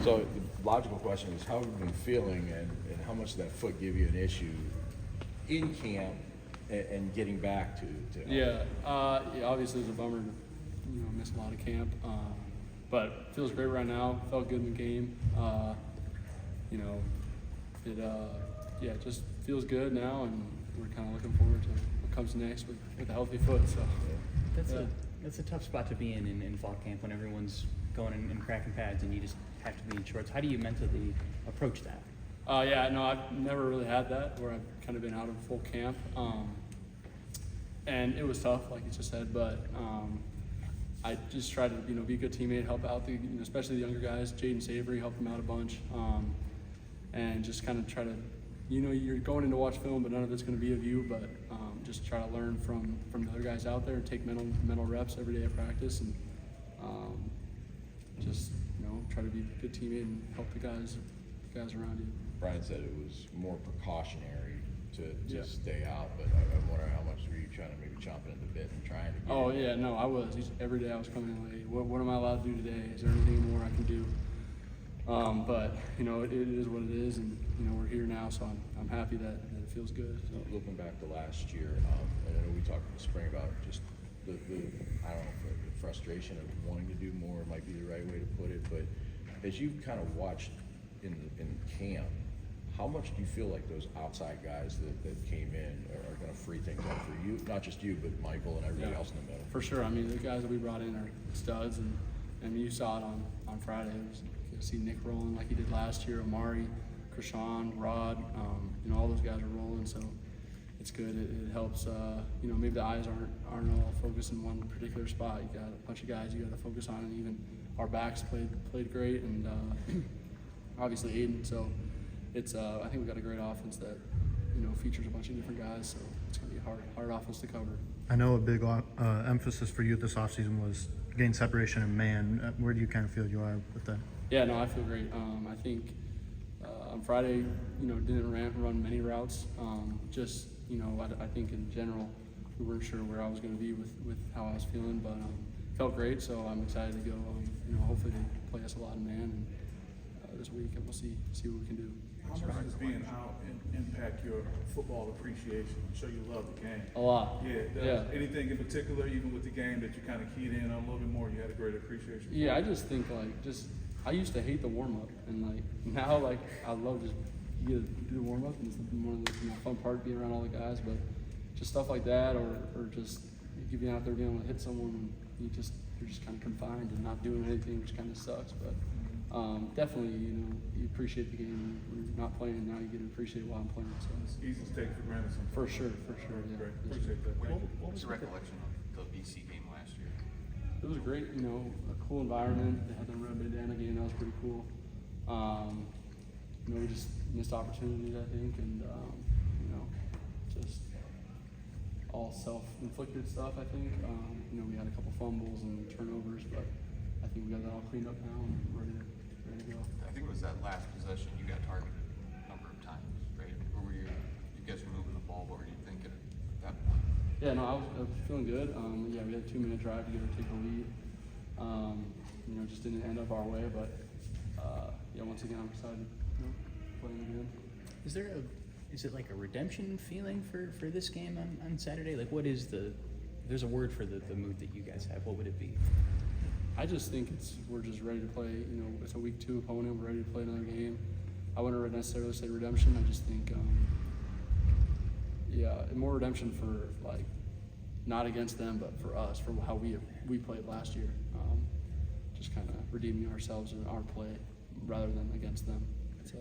So the logical question is, how have you been feeling, and how much did that foot give you an issue in camp and getting back to Yeah, obviously it's a bummer to miss a lot of camp, but it feels great right now. Felt good in the game. It just feels good now, and we're kind of looking forward to what comes next with a healthy foot. So that's a tough spot to be in fall camp when everyone's going and cracking pads and you just have to be in shorts. How do you mentally approach that? I've never really had that where I've kind of been out of full camp, and it was tough, like you just said. But I just tried to be a good teammate, help out especially the younger guys. Jaden Savory helped them out a bunch, and just kind of try to. You're going in to watch film, but none of it's going to be of you. But just try to learn from the other guys out there and take mental reps every day at practice, and just try to be a good teammate and help the guys around you. Brian said it was more precautionary to stay out, but I wonder how much were you trying to maybe chomping at the bit and trying to get in? I was. Every day I was coming in late. What am I allowed to do today? Is there anything more I can do? But it is what it is, and we're here now, so I'm happy that it feels good. So. Looking back to last year, and I know we talked in the spring about just the I don't know if the frustration of wanting to do more might be the right way to put it, but as you've kind of watched in camp, how much do you feel like those outside guys that came in are going to free things up for you? Not just you, but Michael and everybody else in the middle. For sure. I mean, the guys that we brought in are studs, and you saw it on Friday. You see Nick rolling like he did last year, Amari, Krishan, Rod, all those guys are rolling, so it's good. It helps, maybe the eyes aren't all focused in one particular spot. You got a bunch of guys you got to focus on, and even our backs played great, and obviously Aiden. So it's I think we got a great offense that features a bunch of different guys. So it's going to be a hard offense to cover. I know a big emphasis for you this offseason was gain separation in man. Where do you kind of feel you are with that? Yeah, no, I feel great. I think on Friday, didn't run many routes. I think in general, we weren't sure where I was going to be with how I was feeling, but felt great. So I'm excited to go. Hopefully they play us a lot in man this week, and we'll see what we can do. How much does being out impact your football appreciation? I'm sure you love the game. A lot. Yeah. Anything in particular, even with the game, that you kind of keyed in on a little bit more? You had a great appreciation. Yeah, I just think I used to hate the warm up, and now I love just you get to do the warm up, and it's one of the fun part being around all the guys. But just stuff like that, or just you being out there being able to hit someone, and you're just kind of confined and not doing anything, which kind of sucks. But definitely, you appreciate the game. When you're not playing, now you get to appreciate why I'm playing. So It's easy to take for granted sometimes. for sure, yeah. Great. Appreciate that. What was your recollection of the BC game last year? It was great, a cool environment. They had the red bandana game, that was pretty cool. We just missed opportunities, I think, and just all self-inflicted stuff, I think. We had a couple fumbles and turnovers, but I think we got that all cleaned up now and ready to go. I think it was that last possession you got targeted a number of times, right? Or were you guys were moving the ball? What were you thinking at that point? Yeah, no, I was feeling good. We had a 2-minute drive to take the lead. Just didn't end up our way, but once again, I'm excited, playing again. Is it like a redemption feeling for this game on Saturday? Like, what is there's a word for the mood that you guys have. What would it be? I just think we're just ready to play. It's a week 2 opponent. We're ready to play another game. I wouldn't necessarily say redemption. I just think, more redemption for not against them, but for us, for how we played last year. Just kind of redeeming ourselves in our play rather than against them, I'd say.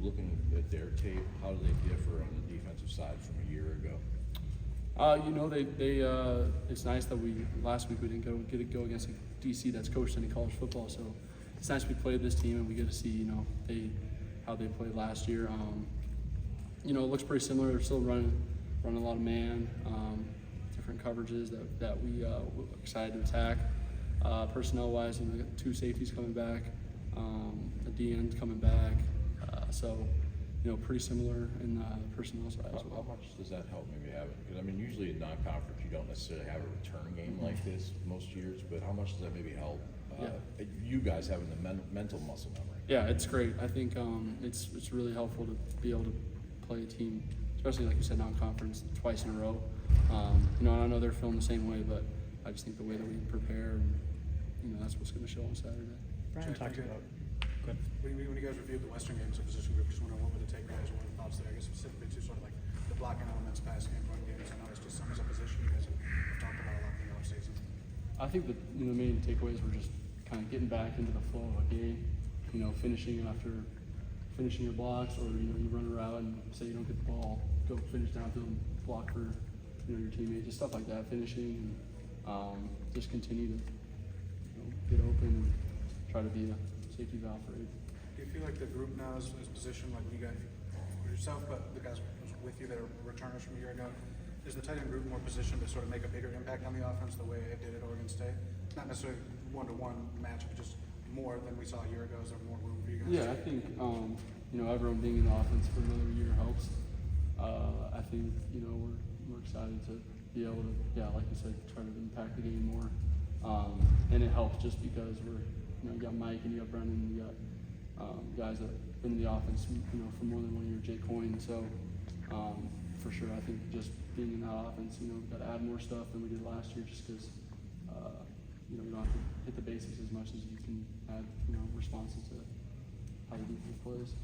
Looking at their tape, how do they differ on the defensive side from a year ago? It's nice that last week we didn't get to go against a DC that's coached any college football, so it's nice we played this team and we get to see how they played last year. It looks pretty similar. They're still running a lot of man, different coverages that we're excited to attack. Personnel wise, 2 safeties coming back, the DN's coming back, so pretty similar in the personnel side as well. How much does that help maybe have it? Because usually in non-conference you don't necessarily have a return game like this most years, but how much does that maybe help you guys having the mental muscle memory. Yeah, it's great. I think it's really helpful to be able to play a team, especially like you said, non-conference twice in a row. You know, I know they're feeling the same way, but I just think the way that we prepare, and, you know, that's what's going to show on Saturday. Brian Jack, talked thank you. about. Go ahead. When you guys reviewed the Western games of position group, just wondering what were the takeaways, what were the thoughts there? I guess specifically to sort of like the blocking elements, pass game, run games. I know it's just some as a position you guys have talked about a lot in the offseason. I think the main takeaways were just kind of getting back into the flow of a game. You know, finishing after finishing your blocks, or you know, you run a route and say you don't get the ball, go finish downfield and block for your teammate, just stuff like that. Finishing, and just continue to get open and try to be a safety valve for it. Do you feel like the group now is positioned like you guys, yourself, but the guys with you that are returners from a year ago? Is the tight end group more positioned to sort of make a bigger impact on the offense the way it did at Oregon State? Not necessarily one-to-one match, but just more than we saw a year ago. Is there more room for you guys? Yeah, I think you know, everyone being in the offense for another year helps. I think, you know, we're excited to be able to, yeah, like you said, try to impact the game more. And it helps just because you got Mike and you got Brennan, and you got guys that have been in the offense, you know, for more than 1 year, Jake Coyne. So for sure, I think just being in that offense, you know, we've got to add more stuff than we did last year, just because you know, you don't have to hit the basics as much as you can add, you know, responses to how the defense plays.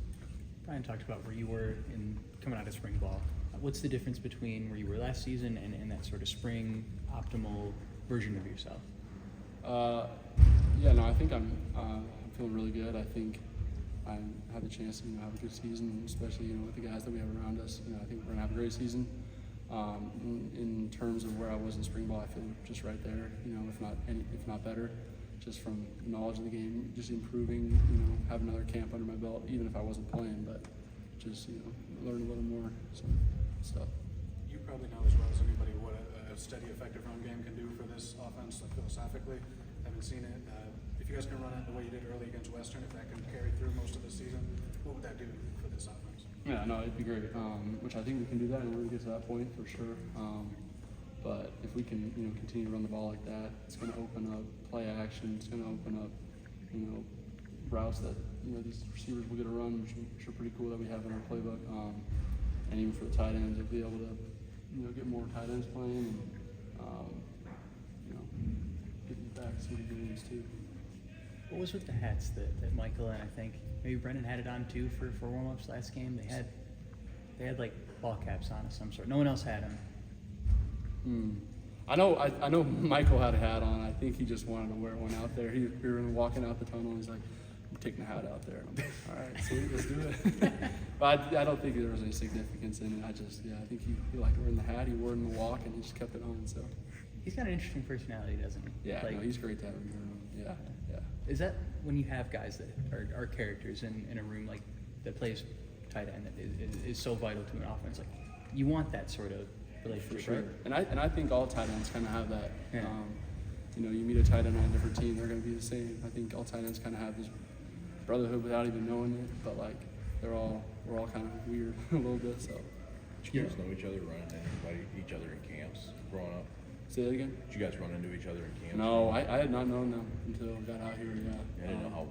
Brian talked about where you were in coming out of spring ball. What's the difference between where you were last season and that sort of spring optimal version of yourself? Yeah, no, I think I'm feeling really good. I think I had the chance to, you know, have a good season, especially, you know, with the guys that we have around us. You know, I think we're gonna have a great season. In terms of where I was in spring ball, I feel just right there. You know, if not better, just from knowledge of the game, just improving. You know, have another camp under my belt, even if I wasn't playing, but just, you know, learn a little more some stuff. You probably know as well as anybody what a steady, effective run game can do for this offense, like philosophically. Haven't seen it. If you guys can run it the way you did early against Western, if that can carry through most of the season, what would that do for this offense? Yeah, no, it'd be great. Which I think we can do that, and we're gonna get to that point for sure. But if we can, you know, continue to run the ball like that, it's gonna open up play action. It's gonna open up, you know, routes that, you know, these receivers will get a run, which are pretty cool that we have in our playbook. And even for the tight ends, to be able to, you know, get more tight ends playing, and you know, get these back to the games too. What was with the hats that Michael and I think maybe Brendan had it on too for warm-ups last game? They had like ball caps on of some sort. No one else had them. I know Michael had a hat on. I think he just wanted to wear one out there. We were walking out the tunnel, and he's like, I'm taking the hat out there. And I'm like, all right, sweet, let's do it. But I don't think there was any significance in it. I think he liked wearing the hat. He wore it in the walk, and he just kept it on. So He's got an interesting personality, doesn't he? yeah, Like, no, he's great to have in the room. Yeah. is that when you have guys that are characters in a room like that plays tight end that is so vital to an offense? Like, you want that sort of relationship, For sure. right? And I think all tight ends kind of have that. Yeah. You know, you meet a tight end on a different team, they're going to be the same. I think all tight ends kind of have this brotherhood without even knowing it, but like we're all kind of weird a little bit. So Did you guys know each other, run into each other in camps growing up? say that again. Did you guys run into each other in camps? No, I had not known them until I got out here. Yeah. I didn't know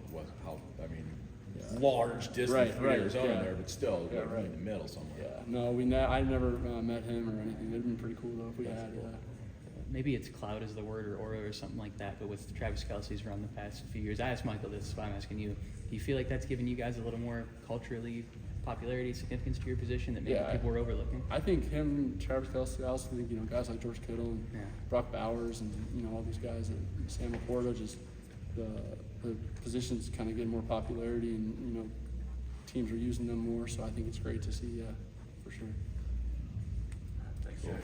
large distance Right, from right, Arizona yeah. there, but still, Yeah, you're right. in the middle somewhere. Yeah. No, I never met him or anything. It'd been pretty cool though if we had. Maybe it's cloud is the word, or aura or something like that, but with Travis Kelce's run the past few years, I asked Michael this, so I'm asking you, do you feel like that's given you guys a little more culturally popularity, significance to your position that maybe Yeah, people were overlooking? I think him, Travis Kelce. I also think, you know, guys like George Kittle and Yeah. Brock Bowers and, you know, all these guys, and Sam Laporta, just the positions kind of getting more popularity, and, you know, teams are using them more. So I think it's great to see, for sure. Thanks, Jack.